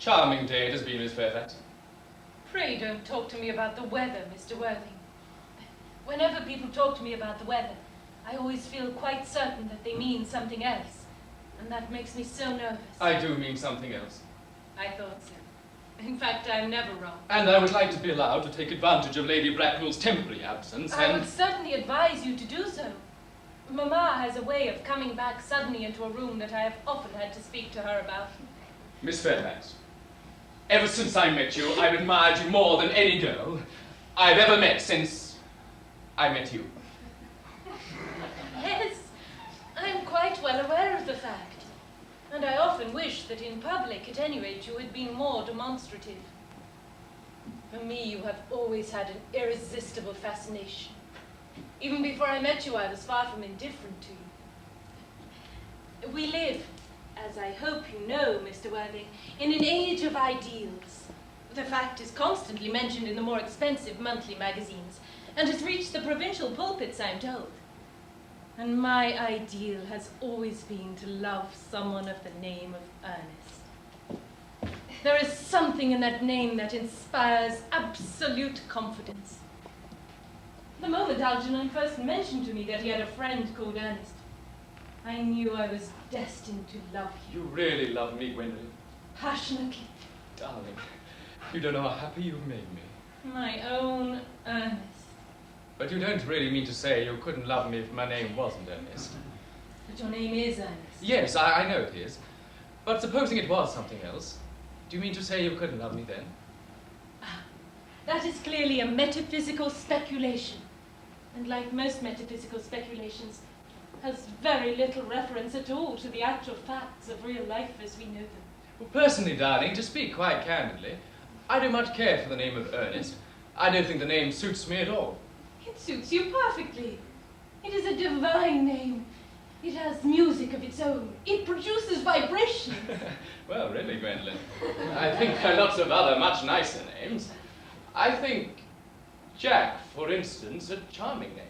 Charming day it has been, Miss Fairfax. Pray don't talk to me about the weather, Mr. Worthing. Whenever people talk to me about the weather, I always feel quite certain that they mean something else. And that makes me so nervous. I do mean something else. I thought so. In fact, I'm never wrong. And I would like to be allowed to take advantage of Lady Bracknell's temporary absence I would certainly advise you to do so. Mamma has a way of coming back suddenly into a room that I have often had to speak to her about. Miss Fairfax, ever since I met you, I've admired you more than any girl I've ever met since I met you. Yes, I'm quite well aware of the fact. And I often wish that in public, at any rate, you had been more demonstrative. For me, you have always had an irresistible fascination. Even before I met you, I was far from indifferent to you. We live, as I hope you know, Mr. Worthing, in an age of ideals. The fact is constantly mentioned in the more expensive monthly magazines, and has reached the provincial pulpits, I'm told. And my ideal has always been to love someone of the name of Ernest. There is something in that name that inspires absolute confidence. The moment Algernon first mentioned to me that he had a friend called Ernest, I knew I was destined to love you. You really love me, Gwendolen. Passionately. Darling, you don't know how happy you've made me. My own Ernest. But you don't really mean to say you couldn't love me if my name wasn't Ernest. But your name is Ernest. Yes, I know it is. But supposing it was something else, do you mean to say you couldn't love me then? That is clearly a metaphysical speculation. And like most metaphysical speculations, has very little reference at all to the actual facts of real life as we know them. Well, personally, darling, to speak quite candidly, I don't much care for the name of Ernest. I don't think the name suits me at all. It suits you perfectly. It is a divine name. It has music of its own. It produces vibration. Well, really, Gwendolen, I think there are lots of other much nicer names. I think Jack, for instance, a charming name.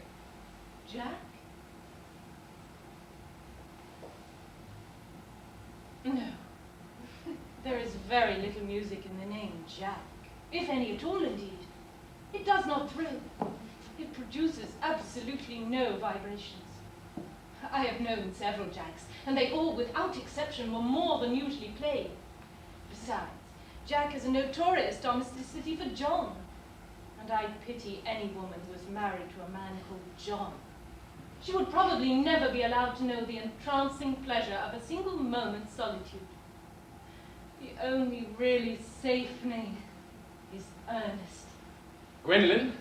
Jack? No. There is very little music in the name Jack, if any at all indeed. It does not thrill. It produces absolutely no vibrations. I have known several Jacks, and they all, without exception, were more than usually plain. Besides, Jack has a notorious domesticity for John, and I pity any woman who is married to a man called John. She would probably never be allowed to know the entrancing pleasure of a single moment's solitude. The only really safe name is Ernest. Gwendolen,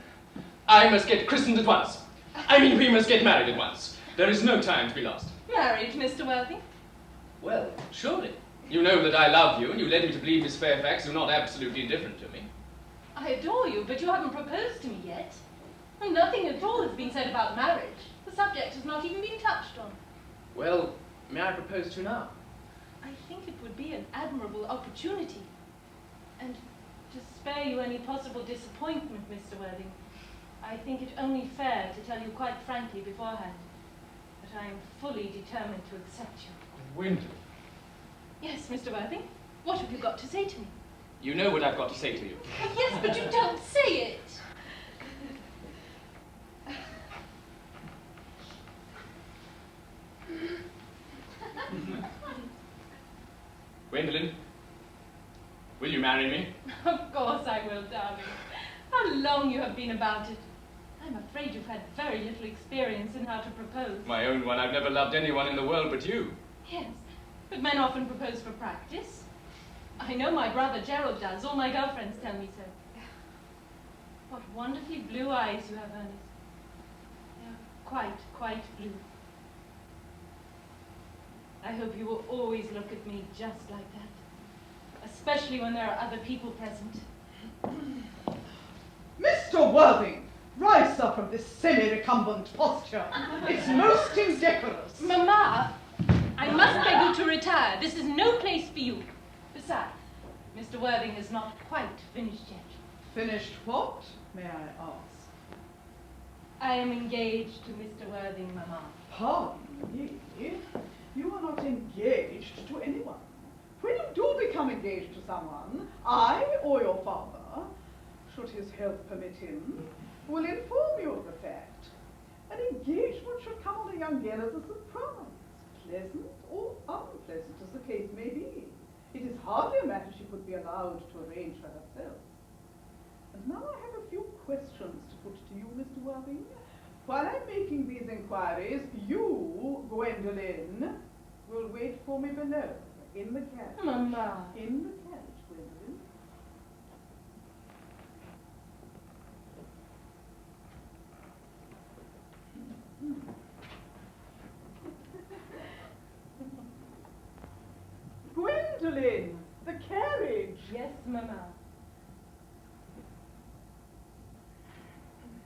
I must get christened at once. I mean, we must get married at once. There is no time to be lost. Married, Mr. Worthing? Well, surely. You know that I love you, and you led me to believe Miss Fairfax, you're not absolutely indifferent to me. I adore you, but you haven't proposed to me yet. And nothing at all has been said about marriage. The subject has not even been touched on. Well, may I propose to you now? I think it would be an admirable opportunity. And to spare you any possible disappointment, Mr. Worthing, I think it only fair to tell you quite frankly beforehand that I am fully determined to accept you. Gwendolen. Yes, Mr. Worthing. What have you got to say to me? You know what I've got to say to you. Oh, yes, but you don't say it. Gwendolen, will you marry me? Of course I will, darling. How long you have been about it. I'm afraid you've had very little experience in how to propose. My own one, I've never loved anyone in the world but you. Yes, but men often propose for practice. I know my brother Gerald does. All my girlfriends tell me so. What wonderfully blue eyes you have, Ernest. They're quite blue. I hope you will always look at me just like that, especially when there are other people present. Mr. Worthing, rise up from this semi-recumbent posture. It's most indecorous. Mamma, I must beg you to retire. This is no place for you. Besides, Mr. Worthing is not quite finished yet. Finished what, may I ask? I am engaged to Mr. Worthing, Mamma. Pardon me. You are not engaged to anyone. when you do become engaged to someone, I or your father, should his health permit him, will inform you of the fact. An engagement should come on a young girl as a surprise, pleasant or unpleasant as the case may be. It is hardly a matter she could be allowed to arrange for herself. And now I have a few questions to put to you, Mr. Worthing. While I'm making these inquiries, you, Gwendolen, will wait for me below, in the carriage. Mamma. In the carriage, Gwendolen. Gwendolen, the carriage. Yes, Mamma.